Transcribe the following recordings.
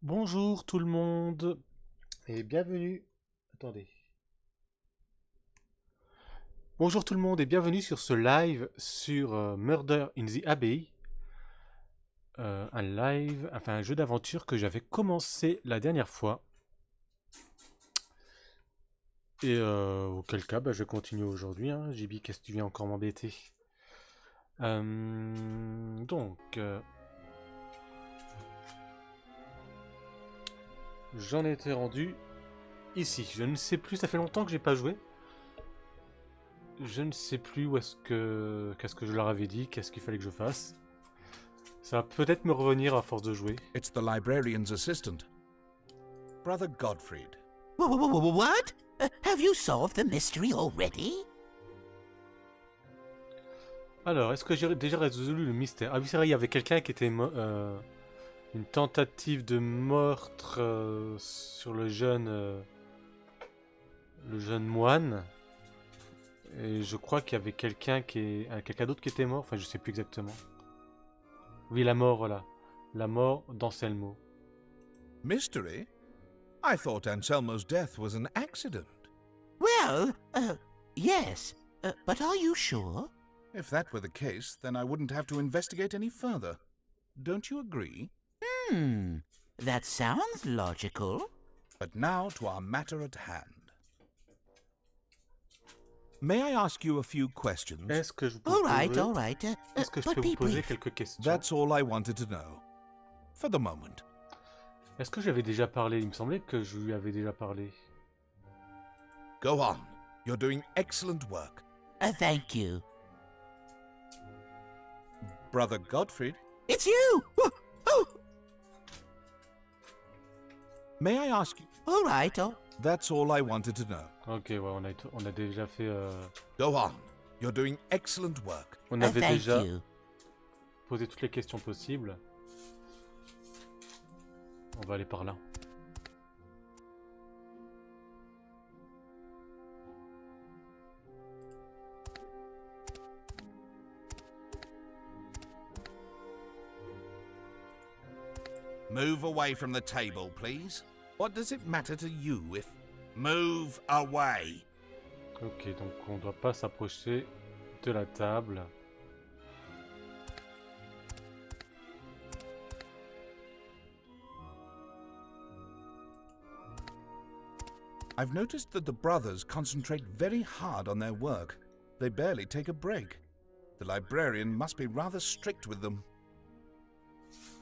Bonjour tout le monde et bienvenue. Attendez. Bonjour tout le monde et bienvenue sur ce live sur Murder in the Abbey. Un live, enfin un jeu d'aventure que j'avais commencé la dernière fois. Et auquel cas, je continue aujourd'hui. Hein. JB, qu'est-ce que tu viens encore m'embêter? J'en étais rendu ici. Je ne sais plus, ça fait longtemps que j'ai pas joué. Je ne sais plus où est-ce que... Qu'est-ce que je leur avais dit, qu'est-ce qu'il fallait que je fasse. Ça va peut-être me revenir à force de jouer. It's the librarian's assistant, Brother Godfried. What? Have you solved the mystery already? Alors, est-ce que j'ai déjà résolu le mystère? Ah oui, c'est vrai, il y avait quelqu'un qui était... une tentative de meurtre sur le jeune moine. Et je crois qu'il y avait quelqu'un d'autre qui était mort. Enfin, je sais plus exactement. Oui, la mort, voilà. La mort d'Anselmo. Mystery? I thought Anselmo's death was an accident. Well, yes. But are you sure? If that were the case, then I wouldn't have to investigate any further. Don't you agree? That sounds logical. But now to our matter at hand. May I ask you a few questions? Est-ce que je peux All right. Est-ce que je But peux be vous poser brief. quelques questions? That's all I wanted to know. For the moment. Est-ce que j'avais déjà parlé? Il me semblait que je lui avais déjà parlé. Go on. You're doing excellent work. Thank you. Brother Godfried? It's you! Oh! May I ask you... All right. That's all I wanted to know. Ok, ouais, on a déjà fait... Go on. You're doing excellent work. On avait Thank déjà you. posé toutes les questions possibles. On va aller par là. Move away from the table, please. What does it matter to you if... Move away. Ok, donc on doit pas s'approcher de la table. I've noticed that the brothers concentrate very hard on their work. They barely take a break. The librarian must be rather strict with them.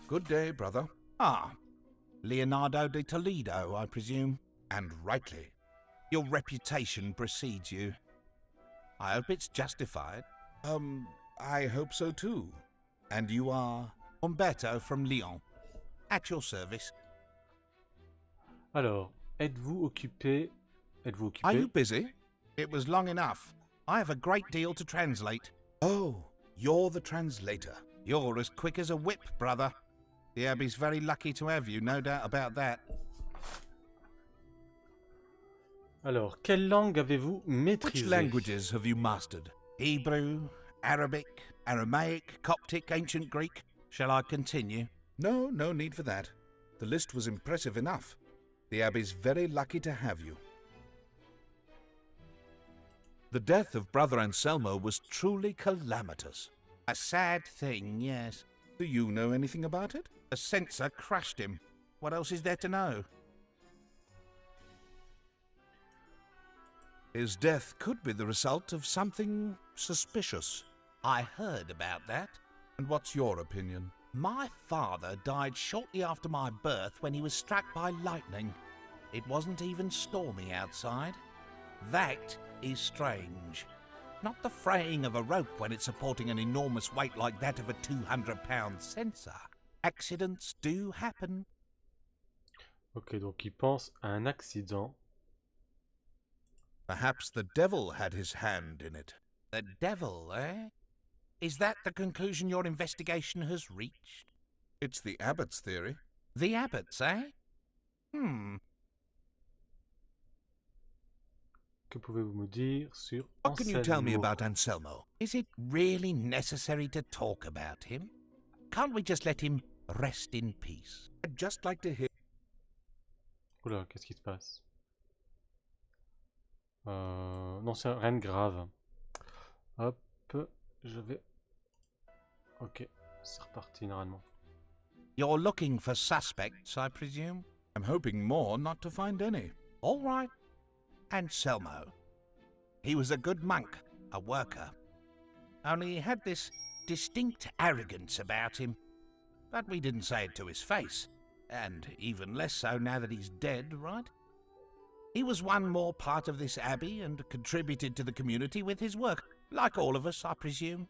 Good day, brother. Ah, Leonardo de Toledo, I presume. And rightly. Your reputation precedes you. I hope it's justified. I hope so too. And you are? Umberto from Lyon. At your service. Alors, êtes-vous occupé? Êtes-vous occupé? Are you busy? It was long enough. I have a great deal to translate. Oh, you're the translator. You're as quick as a whip, brother. The Abbey's very lucky to have you, no doubt about that. Alors, quelle langue avez-vous maîtrisée? Which languages have you mastered? Hebrew, Arabic, Aramaic, Coptic, Ancient Greek. Shall I continue? No need for that. The list was impressive enough. The Abbey's very lucky to have you. The death of Brother Anselmo was truly calamitous. A sad thing, yes. Do you know anything about it? A censor crushed him. What else is there to know? His death could be the result of something suspicious. I heard about that. And what's your opinion? My father died shortly after my birth when he was struck by lightning. It wasn't even stormy outside. That is strange. Not the fraying of a rope when it's supporting an enormous weight like that of a 200-pound censer. Accidents do happen. Ok, donc il pense à un accident. Perhaps the devil had his hand in it. The devil, eh? Is that the conclusion your investigation has reached? It's the abbot's theory. The abbots, eh? Que pouvez-vous me dire sur What can you tell me Anselmo? about Anselmo? Is it really necessary to talk about him? Can't we just let him rest in peace? I'd just like to hear. Oula, qu'est-ce qui se passe? Non, c'est rien de grave. Hop, je vais... Ok, c'est reparti normalement. You're looking for suspects, I presume? I'm hoping more not to find any. All right. Anselmo. He was a good monk, a worker. Only he had this distinct arrogance about him. But we didn't say it to his face. And even less so now that he's dead, right? He was one more part of this abbey and contributed to the community with his work, like all of us, I presume.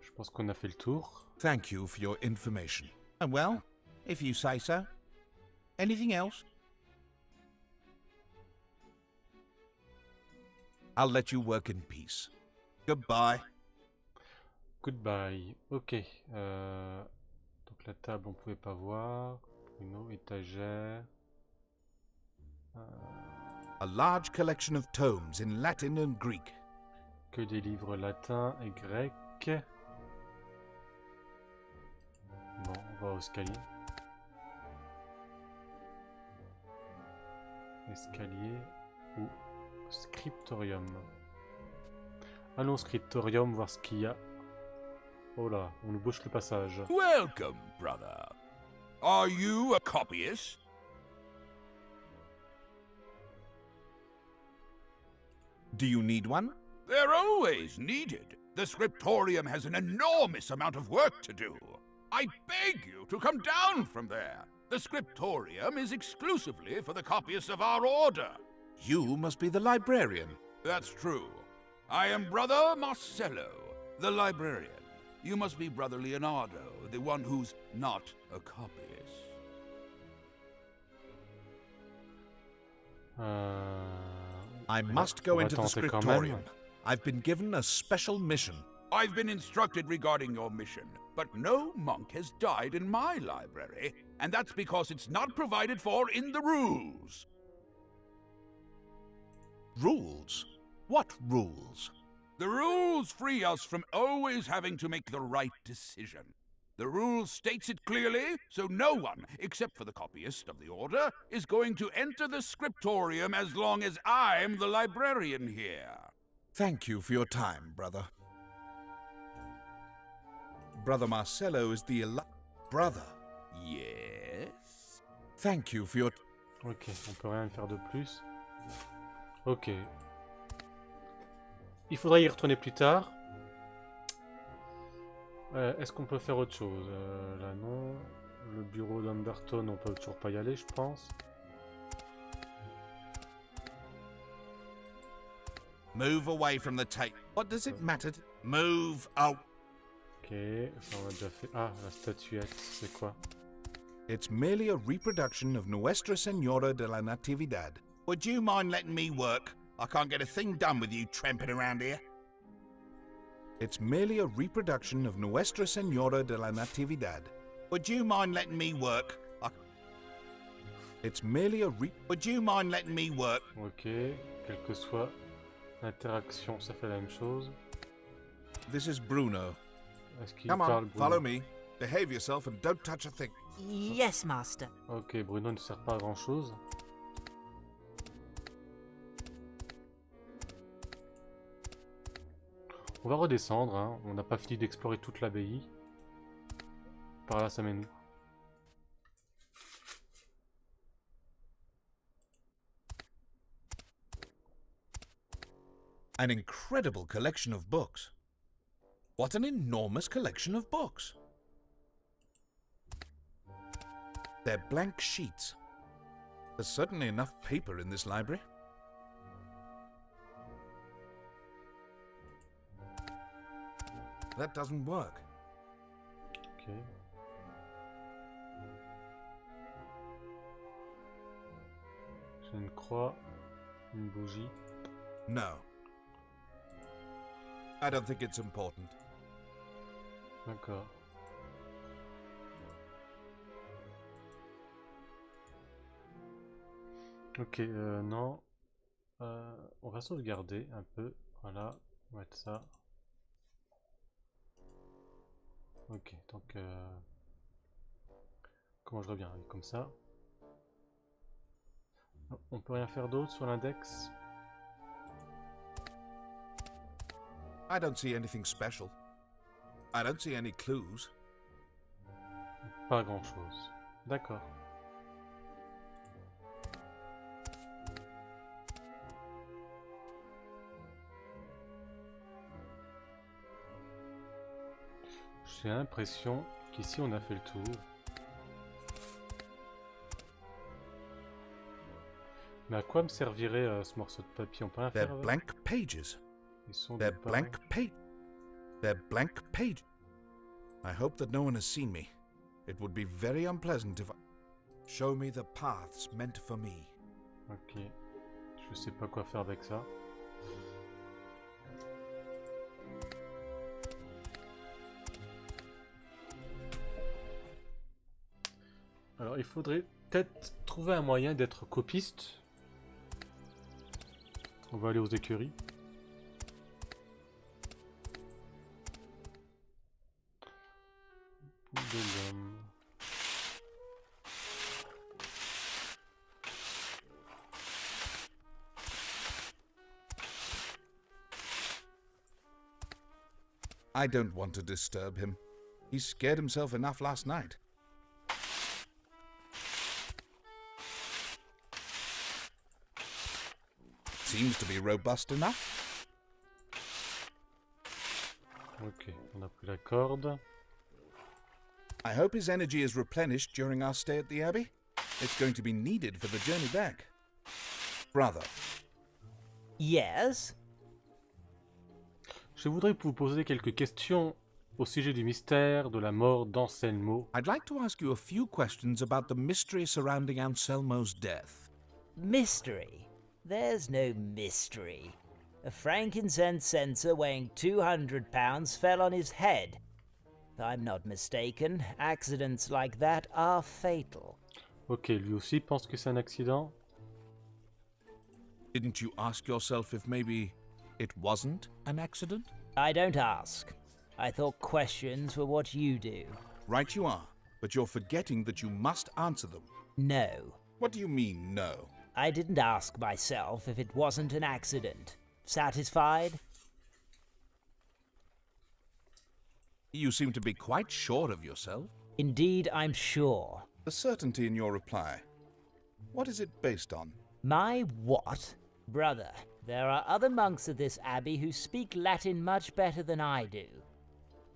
Je pense qu'on a fait le tour. Thank you for your information. Well, if you say so. Anything else? I'll let you work in peace. Goodbye. Goodbye. Ok. Donc la table, on pouvait pas voir. Bruno, étagère. A large collection of tomes in Latin and Greek. Que des livres latins et grecs. Bon, on va au escalier. Escalier ou scriptorium. Allons au scriptorium voir ce qu'il y a. Oh là, on nous bouche le passage. Welcome, brother. Are you a copyist? Do you need one? They're always needed. The scriptorium has an enormous amount of work to do. I beg you to come down from there. The scriptorium is exclusively for the copyists of our order. You must be the librarian. That's true. I am Brother Marcello, the librarian. You must be Brother Leonardo, the one who's not a copyist. I must go into the scriptorium. I've been given a special mission. I've been instructed regarding your mission, but no monk has died in my library, and that's because it's not provided for in the rules. Rules? What rules? The rules free us from always having to make the right decision. The rule states it clearly, so no one, except for the copyist of the order, is going to enter the scriptorium as long as I'm the librarian here. Thank you for your time, brother. Brother Marcello is the brother. Yes? Thank you for your... Ok, on peut rien faire de plus. Ok. Il faudra y retourner plus tard. Est-ce qu'on peut faire autre chose? Là non. Le bureau d'Umberton, on peut toujours pas y aller, je pense. Move away from the tape. What does it matter? Move out. Ok, ça on a déjà fait. Ah, la statuette, c'est quoi? It's merely a reproduction of Nuestra Senora de la Natividad. Would you mind letting me work? I can't get a thing done with you tramping around here. It's merely a reproduction of Nuestra Senora de la Natividad. Would you mind letting me work? It's merely a Would you mind letting me work? Ok, quelle que soit l'interaction, ça fait la même chose. This is Bruno. Est-ce qu'il Come parle on, Bruno? follow me. Behave yourself and don't touch a thing. Yes, master. Ok, Bruno ne sert pas à grand chose. On va redescendre, hein. On n'a pas fini d'explorer toute l'abbaye. Par là, ça mène où? An incredible collection of books. What an enormous collection of books. They're blank sheets. There's certainly enough paper in this library. That doesn't work. Ok. J'ai une croix, une bougie. No. I don't think it's important. D'accord. Ok, non. On va sauvegarder un peu. Voilà, on va mettre ça. Ok, donc Comment je reviens? Oui, comme ça. On peut rien faire d'autre sur l'index? I don't see anything special. I don't see any clues. Pas grand chose. D'accord. J'ai l'impression qu'ici on a fait le tour. Mais à quoi me servirait ce morceau de papier? On peut rien They're faire avec? blank pages. Ils sont They're de blank page. They're blank page. I hope that no one has seen me. It would be very unpleasant if I... Show me the paths meant for me. Ok. Je sais pas quoi faire avec ça. Alors il faudrait peut-être trouver un moyen d'être copiste. On va aller aux écuries. De l'homme. I don't want to disturb him. He scared himself enough last night. Seems to be robust enough. Ok, on a pris la corde. I hope his energy is replenished during our stay at the Abbey. It's going to be needed for the journey back. Brother, Yes? Je voudrais vous poser quelques questions au sujet du mystère de la mort d'Anselmo. I'd like to ask you a few questions about the mystery surrounding Anselmo's death. Mystery? There's no mystery. A frankincense censer weighing 200 pounds fell on his head. If I'm not mistaken, accidents like that are fatal. Ok, lui aussi pense que c'est un accident. Didn't you ask yourself if maybe it wasn't an accident? I don't ask. I thought questions were what you do. Right you are, but you're forgetting that you must answer them. No. What do you mean, no? I didn't ask myself if it wasn't an accident. Satisfied? You seem to be quite sure of yourself. Indeed, I'm sure. The certainty in your reply. What is it based on? My what? Brother, there are other monks at this abbey who speak Latin much better than I do.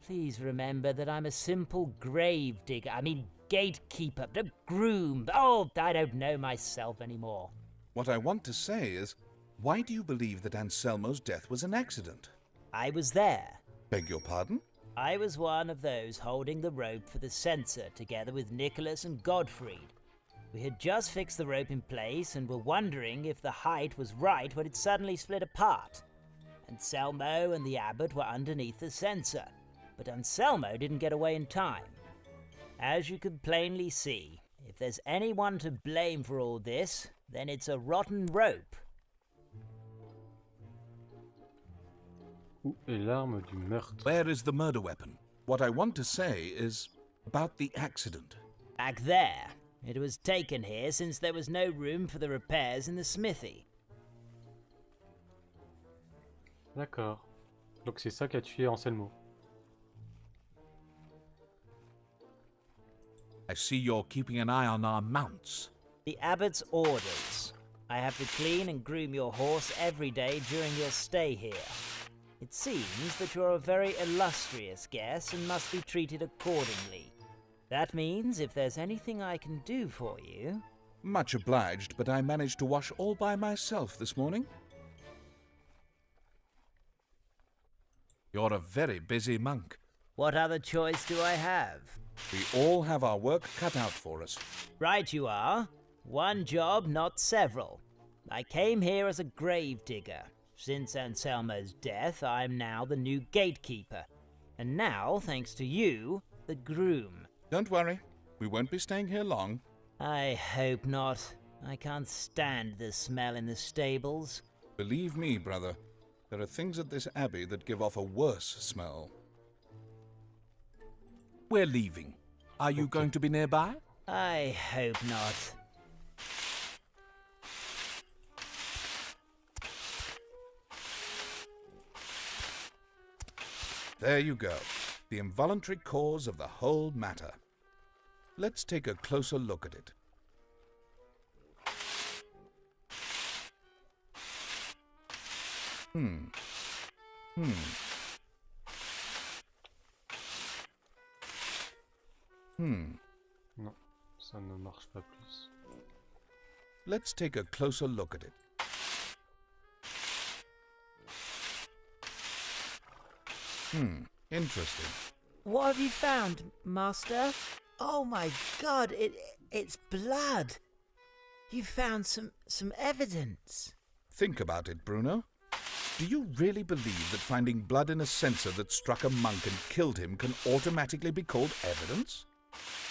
Please remember that I'm a simple grave digger. I mean, gatekeeper, a groom. Oh, I don't know myself anymore. What I want to say is, why do you believe that Anselmo's death was an accident? I was there. Beg your pardon? I was one of those holding the rope for the censer together with Nicholas and Godfried. We had just fixed the rope in place and were wondering if the height was right when it suddenly split apart. Anselmo and the abbot were underneath the censer, but Anselmo didn't get away in time. As you can plainly see, if there's anyone to blame for all this, then it's a rotten rope. Où est l'arme du meurtre? Where is the murder weapon? What I want to say is about the accident. Back there. It was taken here since there was no room for the repairs in the smithy. D'accord. Donc c'est ça qui a tué Anselmo. I see you're keeping an eye on our mounts. The abbot's orders. I have to clean and groom your horse every day during your stay here. It seems that you're a very illustrious guest and must be treated accordingly. That means if there's anything I can do for you... Much obliged, but I managed to wash all by myself this morning. You're a very busy monk. What other choice do I have? We all have our work cut out for us. Right you are. One job, not several. I came here as a grave digger. Since Anselmo's death, I'm now the new gatekeeper. And now, thanks to you, the groom. Don't worry, we won't be staying here long. I hope not. I can't stand the smell in the stables. Believe me, brother, there are things at this abbey that give off a worse smell. We're leaving. Are you going to be nearby? I hope not. There you go. The involuntary cause of the whole matter. Let's take a closer look at it. Non, ça ne marche pas plus. Let's take a closer look at it. Interesting. What have you found, Master? Oh my God, it's blood. You found some evidence. Think about it, Bruno. Do you really believe that finding blood in a censer that struck a monk and killed him can automatically be called evidence?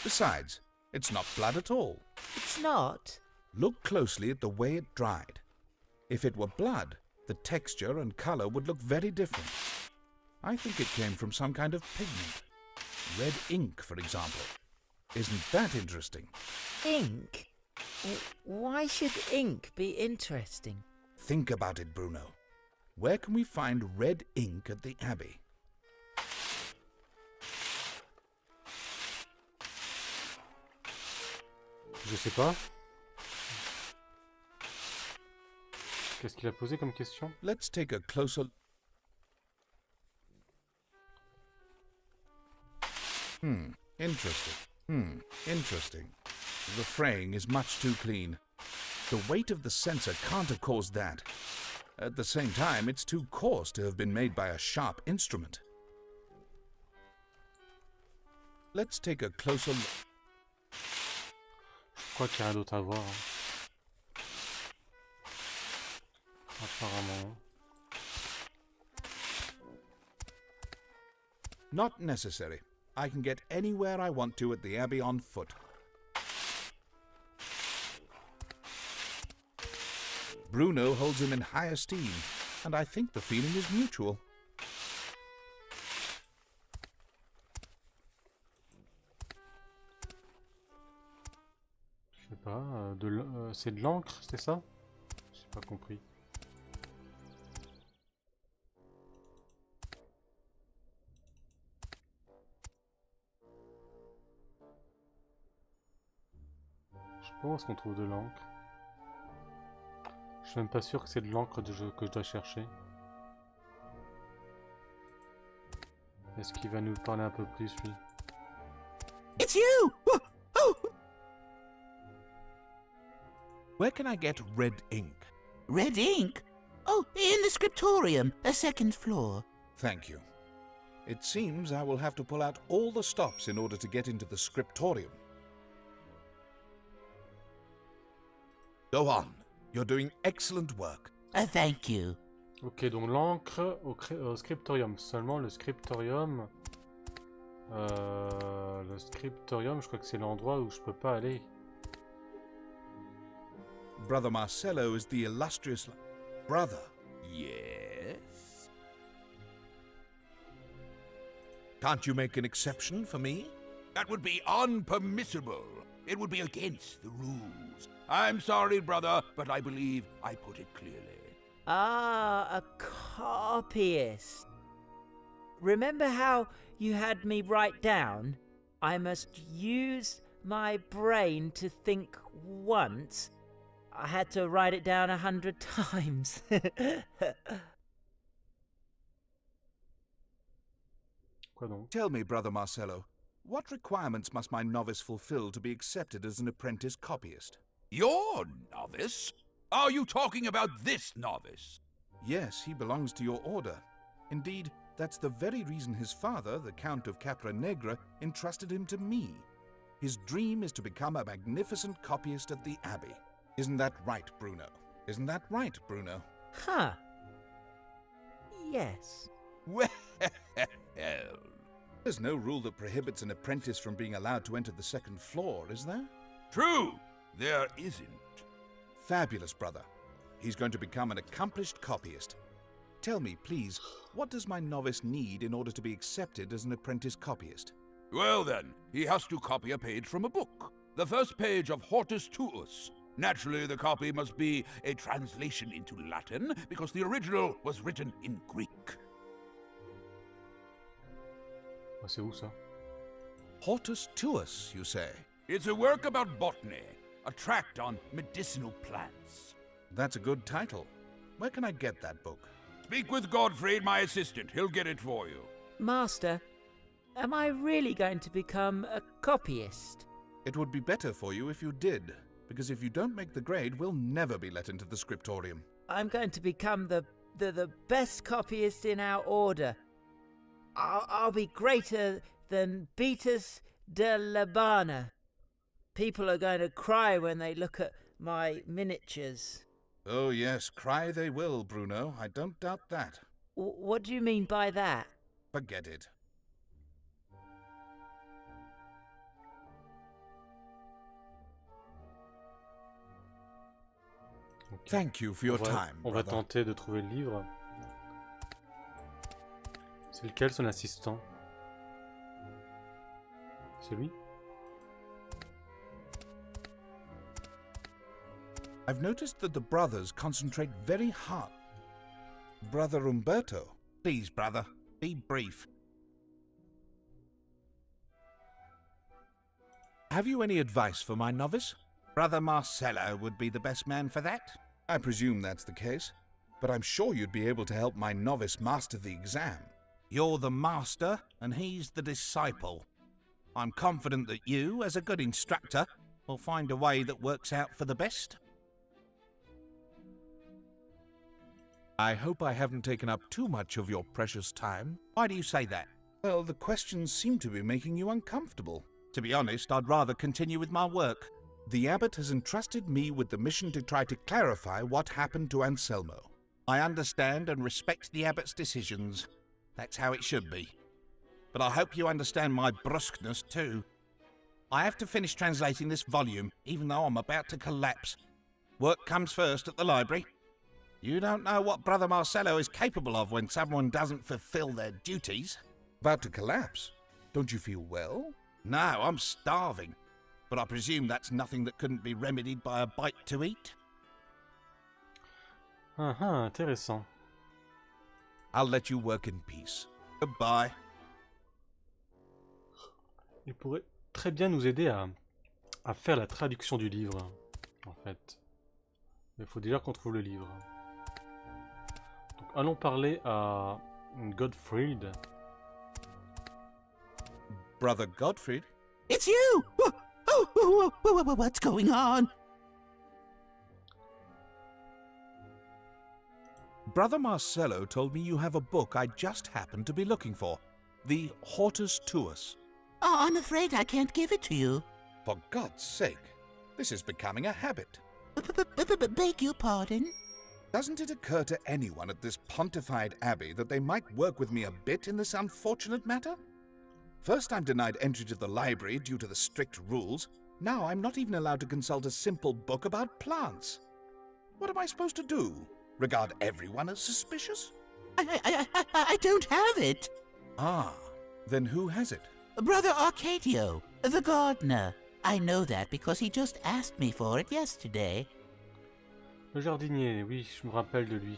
Besides, it's not blood at all. It's not. Look closely at the way it dried. If it were blood, the texture and color would look very different. I think it came from some kind of pigment. Red ink, for example. Isn't that interesting? Ink? Why should ink be interesting? Think about it, Bruno. Where can we find red ink at the Abbey? Je sais pas. Qu'est-ce qu'il a posé comme question? Let's take a closer... Interesting. The fraying is much too clean. The weight of the censer can't have caused that. At the same time, it's too coarse to have been made by a sharp instrument. Let's take a closer look. Je crois qu'il y a rien d'autre à voir. Hein. Apparemment. Not necessary. I can get anywhere I want to at the Abbey on foot. Bruno holds him in high esteem, and I think the feeling is mutual. Je sais pas, c'est de l'encre, c'est ça? J'ai pas compris. Je sais pas où est-ce qu'on trouve de l'encre. Je suis même pas sûr que c'est de l'encre que je dois chercher. Est-ce qu'il va nous parler un peu plus, lui? It's you! Oh! Where can I get red ink? Red ink? Oh, in the scriptorium, a second floor. Thank you. It seems I will have to pull out all the stops in order to get into the scriptorium. Go on. You're doing excellent work. Thank you. Ok, donc l'encre au scriptorium. Seulement le scriptorium... je crois que c'est l'endroit où je peux pas aller. Brother Marcello is the illustrious... Brother? Yes? Can't you make an exception for me? That would be unpermissible. It would be against the rules. I'm sorry, brother, but I believe I put it clearly. Ah, a copyist. Remember how you had me write down? I must use my brain to think once. I had to write it down 100 times. Quoi donc? Tell me, Brother Marcello, what requirements must my novice fulfill to be accepted as an apprentice copyist? Your novice? Are you talking about this novice? Yes, he belongs to your order. Indeed, that's the very reason his father, the Count of Capra Negra, entrusted him to me. His dream is to become a magnificent copyist at the Abbey. Isn't that right, Bruno? Isn't that right, Bruno? Huh. Yes. Well, There's no rule that prohibits an apprentice from being allowed to enter the second floor, is there? true, there isn't. Fabulous, brother. He's going to become an accomplished copyist. Tell me, please, what does my novice need in order to be accepted as an apprentice copyist? Well then, he has to copy a page from a book. The first page of Hortus Tuus. Naturally, the copy must be a translation into Latin, because the original was written in Greek. Ah, c'est où ça? Hortus Tuus, you say? It's a work about botany, a tract on medicinal plants. That's a good title. Where can I get that book? Speak with Godfried, my assistant. He'll get it for you. Master, am I really going to become a copyist? It would be better for you if you did, because if you don't make the grade, we'll never be let into the scriptorium. I'm going to become the best copyist in our order. I'll be greater than Beatus de Labana. People are going to cry when they look at my miniatures. Oh yes, cry they will, Bruno. I don't doubt that. What do you mean by that? Forget it. Ok. Thank you for your time, On va brother. tenter de trouver le livre. C'est lequel son assistant? C'est lui? I've noticed that the brothers concentrate very hard. Brother Umberto. Please, brother, be brief. Have you any advice for my novice? Brother Marcello would be the best man for that. I presume that's the case, but I'm sure you'd be able to help my novice master the exam. You're the master, and he's the disciple. I'm confident that you, as a good instructor, will find a way that works out for the best. I hope I haven't taken up too much of your precious time. Why do you say that? Well, the questions seem to be making you uncomfortable. To be honest, I'd rather continue with my work. The abbot has entrusted me with the mission to try to clarify what happened to Anselmo. I understand and respect the abbot's decisions. That's how it should be. But I hope you understand my brusqueness too. I have to finish translating this volume, even though I'm about to collapse. Work comes first at the library. You don't know what Brother Marcello is capable of when someone doesn't fulfill their duties. About to collapse. Don't you feel well? No, I'm starving. But I presume that's nothing that couldn't be remedied by a bite to eat. Ah ah, intéressant. I'll let you work in peace. Goodbye. Il pourrait très bien nous aider à faire la traduction du livre, en fait. Mais il faut déjà qu'on trouve le livre. Donc allons parler à Godfried. Brother Godfried? It's you! What's going on? Brother Marcello told me you have a book I just happened to be looking for. The Hortus Tuus. Oh, I'm afraid I can't give it to you. For God's sake, this is becoming a habit. Beg your pardon? Doesn't it occur to anyone at this pontified abbey that they might work with me a bit in this unfortunate matter? First I'm denied entry to the library due to the strict rules. Now I'm not even allowed to consult a simple book about plants. What am I supposed to do? Regard everyone as suspicious? I don't have it. Ah, then who has it? Brother Arcadio, the gardener. I know that because he just asked me for it yesterday. Le jardinier, oui, je me rappelle de lui.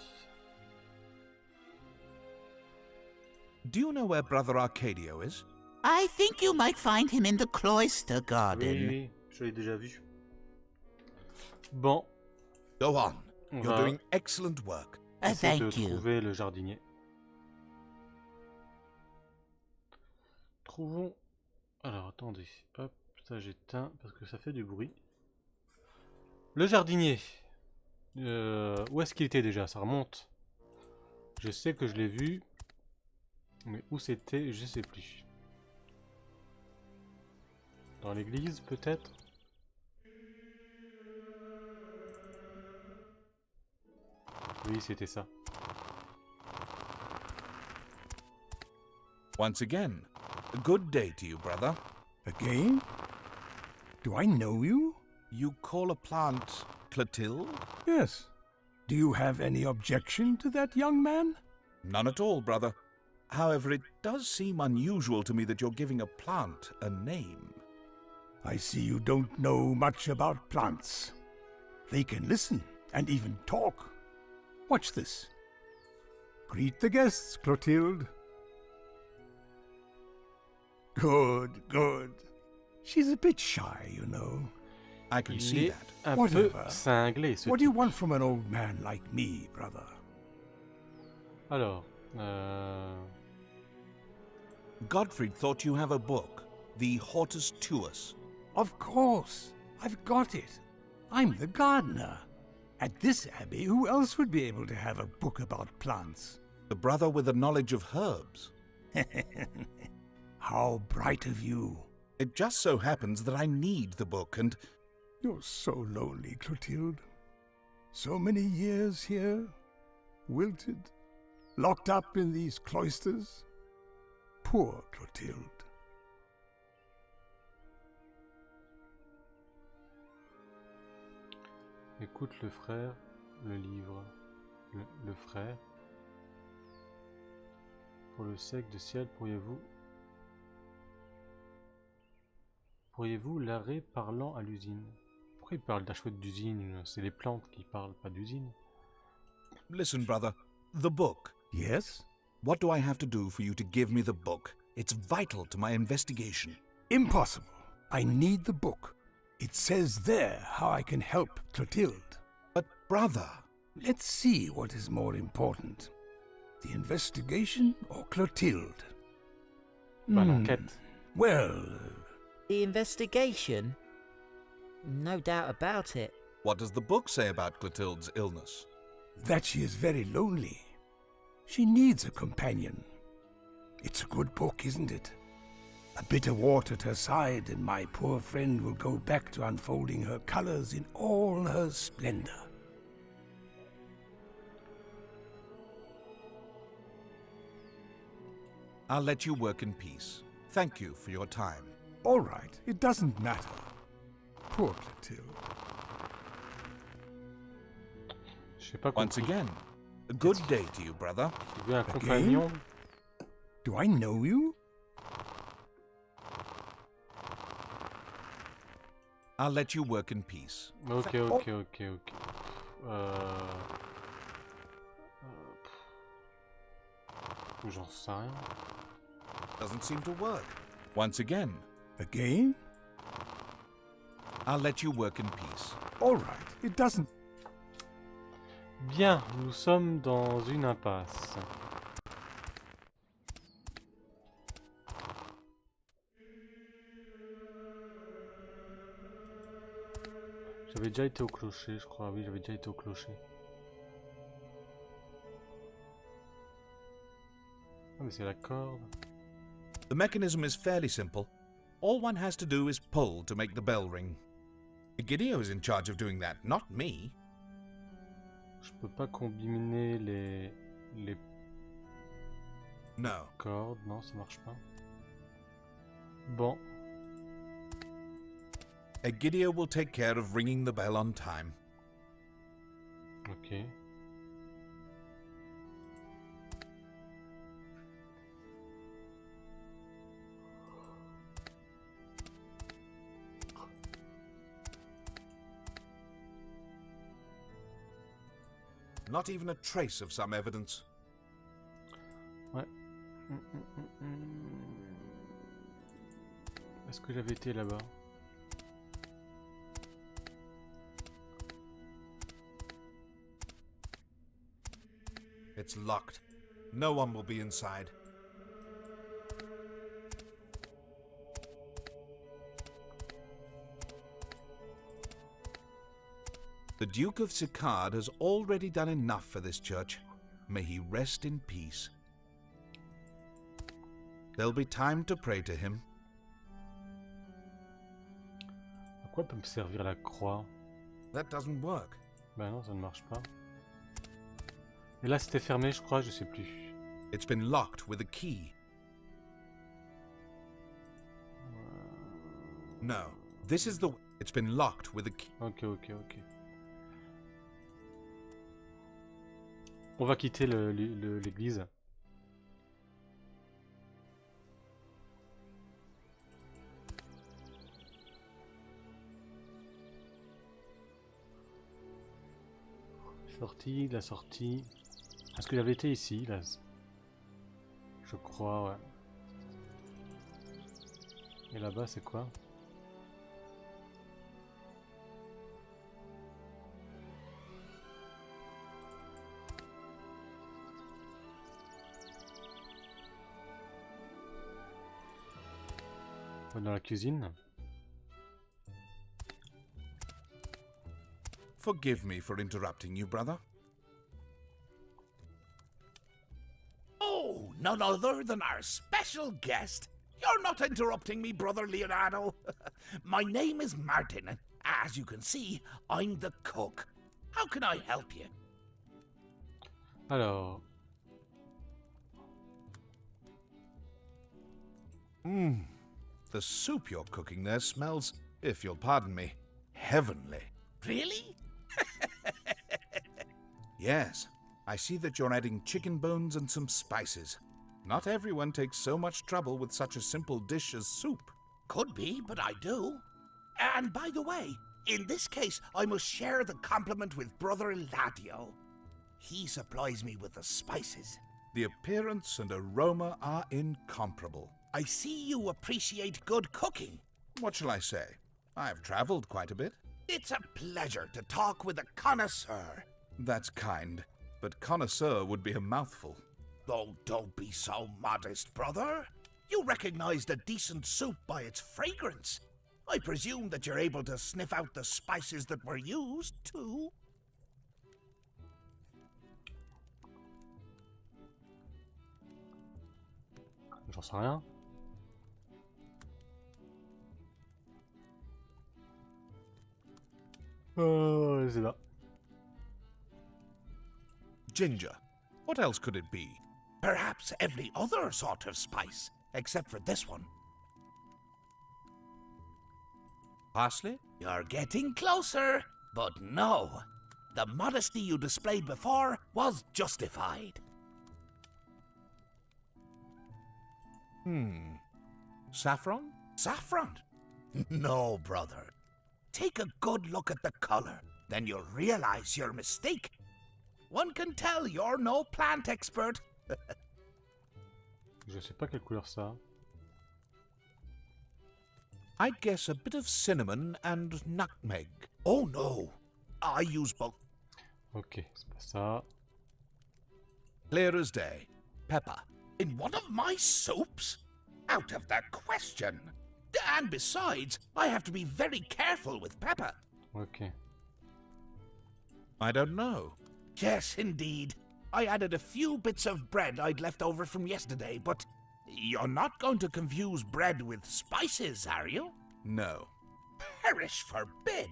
Do you know where Brother Arcadio is? I think you might find him in the cloister Oui, garden. oui, je l'ai déjà vu. Bon, Go on. on You're va doing excellent work. essayer de Thank you. trouver le jardinier. Trouvons... Alors, attendez. Hop, ça j'éteins parce que ça fait du bruit. Le jardinier. Où est-ce qu'il était déjà? Ça remonte. Je sais que je l'ai vu. Mais où c'était, je sais plus. Dans l'église, peut-être? Oui, c'était ça. Once again, a good day to you, brother. Again? Do I know you? You call a plant Clotilde? Yes. Do you have any objection to that, young man? None at all, brother. However, it does seem unusual to me that you're giving a plant a name. I see you don't know much about plants. They can listen and even talk. Watch this. Greet the guests, Clotilde. Good, good. She's a bit shy, you know. I can Il see est that. un Whatever. peu cinglé, ce What do you type. want from an old man like me, brother? Alors, Godfrey thought you have a book, the Hortus Tuus. Of course. I've got it. I'm the gardener. At this abbey, who else would be able to have a book about plants? The brother with a knowledge of herbs. How bright of you. It just so happens that I need the book, and You're so lonely, Clotilde. So many years here, wilted, locked up in these cloisters. Poor Clotilde. écoute le frère, le livre, le frère. Pour le sec de ciel, pourriez-vous l'arrêt parlant à l'usine? Pourquoi il parle d'un chouette d'usine? C'est les plantes qui parlent, pas d'usine. listen, brother, the book. Yes? What do I have to do for you to give me the book? It's vital to my investigation. Impossible. I need the book. It says there how I can help Clotilde. But, brother, Let's see what is more important. The investigation or Clotilde? L'enquête. Well, The investigation? No doubt about it. what does the book say about Clotilde's illness? that she is very lonely. She needs a companion. It's a good book, isn't it? A bit of water at her side, and my poor friend will go back to unfolding her colors in all her splendor. I'll let you work in peace. Thank you for your time. All right, it doesn't matter. Poor Clotilde. J'ai pas Once compris. again, a good day to you, brother. Tu veux un compagnon? Do I know you? I'll let you work in peace. Ok. J'en sais rien. Doesn't seem to work. Once again, Again? I'll let you work in peace. All right, it doesn't. Bien, nous sommes dans une impasse. J'avais déjà été au clocher, je crois. Oui, j'avais déjà été au clocher. Ah, mais c'est la corde. The mechanism is fairly simple. All one has to do is pull to make the bell ring. Egidio is in charge of doing that, not me. Je peux pas combiner les No. cordes. Non, ça marche pas. Bon. Egidio will take care of ringing the bell on time. Ok. Not even a trace of some evidence. Ouais. Est-ce que j'avais été là-bas? It's locked. No one will be inside. The Duke of Sicard has already done enough for this church. May he rest in peace. There'll be time to pray to him. À quoi peut me servir la croix? That doesn't work. Bah non, ça ne marche pas. Et là, c'était fermé, je crois, je sais plus. It's been locked with a key. No, this is the... It's been locked with a key. Ok. On va quitter l'église. La sortie. Est-ce que j'avais été ici là? Je crois, ouais. Et là-bas, c'est quoi? Dans la cuisine. Forgive me for interrupting you, brother. Oh, none other than our special guest. You're not interrupting me, Brother Leonardo. My name is Martin, and as you can see, I'm the cook. How can I help you? Alors, The soup you're cooking there smells, if you'll pardon me, heavenly. Really? Yes, I see that you're adding chicken bones and some spices. Not everyone takes so much trouble with such a simple dish as soup. Could be, but I do. And by the way, in this case, I must share the compliment with Brother Eladio. He supplies me with the spices. The appearance and aroma are incomparable. I see you appreciate good cooking. What shall I say? I've traveled quite a bit. It's a pleasure to talk with a connoisseur. That's kind, but connoisseur would be a mouthful. Oh, don't be so modest, brother. You recognized a decent soup by its fragrance. I presume that you're able to sniff out the spices that were used, too. j'en sais rien. Oh, c'est là. Ginger. What else could it be? Perhaps every other sort of spice, except for this one. Parsley? You're getting closer, but no. The modesty you displayed before was justified. Saffron? Saffron? No, brother. Take a good look at the color, then you'll realize your mistake. One can tell you're no plant expert. Je sais pas quelle couleur ça a. I'd guess a bit of cinnamon and nutmeg. Oh no, I use both. Ok, c'est pas ça. Clear as day. Pepper. In one of my soups? Out of the question. And besides, I have to be very careful with pepper. Ok. I don't know. Yes, indeed. I added a few bits of bread I'd left over from yesterday, but you're not going to confuse bread with spices, are you? No. Perish forbid!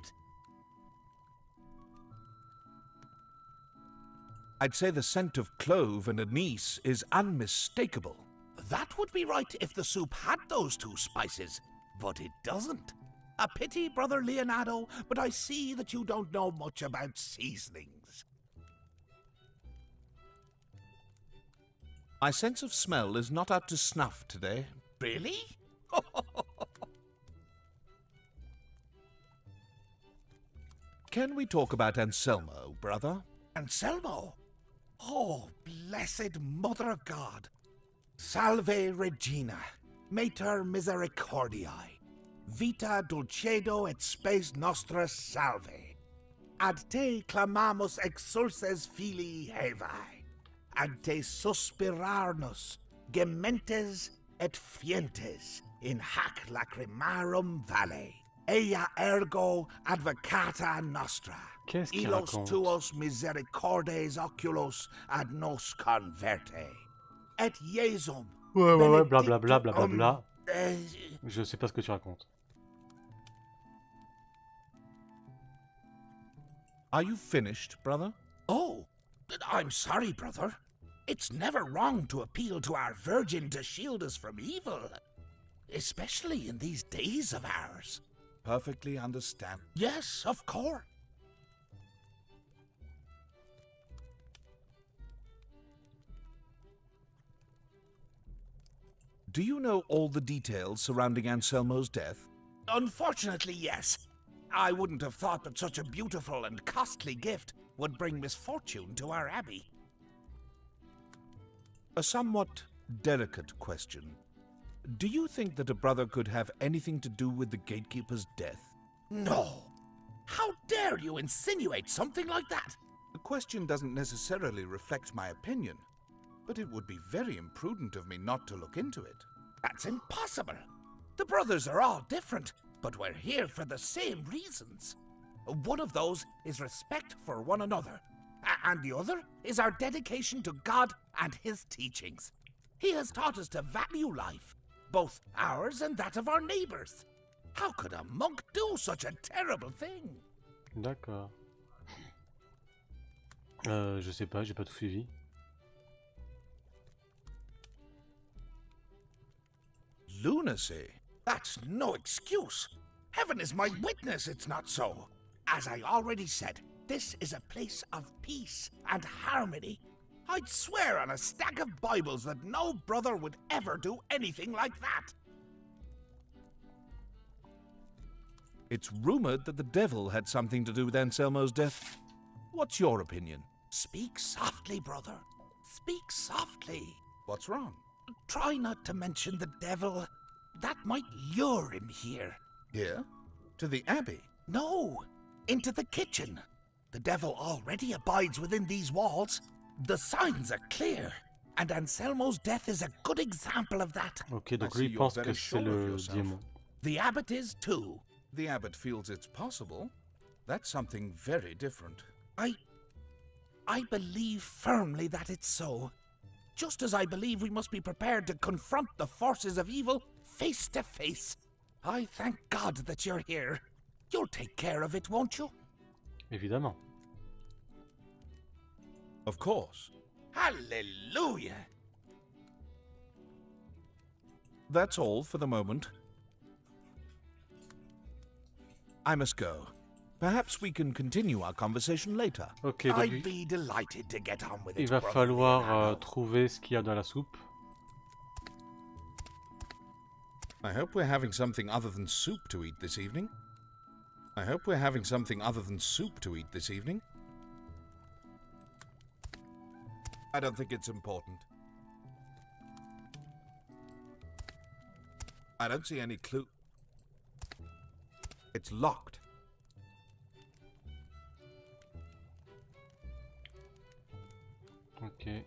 I'd say the scent of clove and anise is unmistakable. That would be right if the soup had those two spices, but it doesn't. A pity, Brother Leonardo, but I see that you don't know much about seasonings. My sense of smell is not up to snuff today. Really? Can we talk about Anselmo, brother? Anselmo? Oh, blessed Mother of God. Salve Regina, Mater Misericordiae, Vita Dulcedo et spes nostra salve. Ad te clamamus exsulses filii Hevae, ad te suspirarnos, gementes et fientes, in hac lacrimarum valle. Ea ergo advocata nostra. Qu'est-ce qu'il Ilos raconte? tuos misericordes oculos ad nos converte. Et Iesum. Ouais, blablabla, blablabla. Euh, Je sais pas ce que tu racontes. Are you finished, brother? Oh, I'm sorry, brother. It's never wrong to appeal to our Virgin to shield us from evil, especially in these days of ours. Perfectly understand. Yes, of course. Do you know all the details surrounding Anselmo's death? Unfortunately, yes. I wouldn't have thought that such a beautiful and costly gift would bring misfortune to our abbey. A somewhat delicate question. Do you think that a brother could have anything to do with the gatekeeper's death? No! How dare you insinuate something like that? The question doesn't necessarily reflect my opinion, but it would be very imprudent of me not to look into it. That's impossible. The brothers are all different, but we're here for the same reasons. One of those is respect for one another, and the other is our dedication to God and His teachings. He has taught us to value life, both ours and that of our neighbors. How could a monk do such a terrible thing? D'accord. Je sais pas, j'ai pas tout suivi. Lunacy? That's no excuse. Heaven is my witness it's not so. As I already said, this is a place of peace and harmony. I'd swear on a stack of Bibles that no brother would ever do anything like that. It's rumored that the devil had something to do with Anselmo's death. What's your opinion? Speak softly, brother. Speak softly. What's wrong? Try not to mention the devil. That might lure him here. Here? To the Abbey? No, into the kitchen. The devil already abides within these walls. The signs are clear, and Anselmo's death is a good example of that. Ok, donc lui il pense que c'est le démon. The abbot is too. The abbot feels it's possible. That's something very different. I believe firmly that it's so. Just as I believe we must be prepared to confront the forces of evil face to face. I thank God that you're here. You'll take care of it, won't you? Évidemment. Of course. Hallelujah! That's all for the moment. I must go. Perhaps we can continue our conversation later. Ok, donc I'd be delighted to get on with it, il va brother falloir Leonardo. trouver ce qu'il y a dans la soupe. I hope we're having something other than soup to eat this evening. I hope we're having something other than soup to eat this evening. I don't think it's important. I don't see any clue. It's locked. Ok.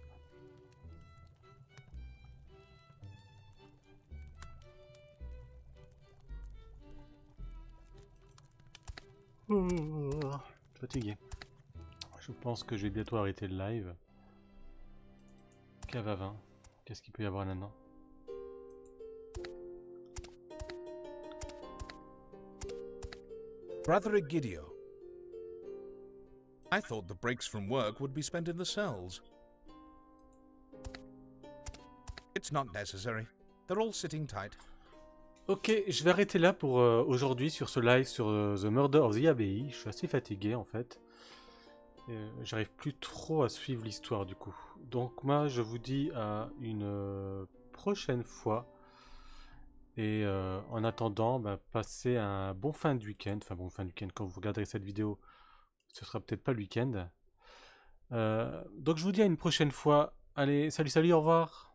Fatigué. Je pense que je vais bientôt arrêter le live. Cave à vin. Qu'est-ce qu'il peut y avoir là-dedans? Brother Egidio. I thought the breaks from work would be spent in the cells. It's not necessary. They're all sitting tight. Ok, je vais arrêter là pour aujourd'hui sur ce live sur The Murder of the Abbey. Je suis assez fatigué en fait. J'arrive plus trop à suivre l'histoire du coup. Donc moi je vous dis à une prochaine fois. Et en attendant, bah, passez un bon fin de week-end. Enfin bon fin de week-end, quand vous regarderez cette vidéo, ce sera peut-être pas le week-end. Donc je vous dis à une prochaine fois. Allez, salut, salut, au revoir.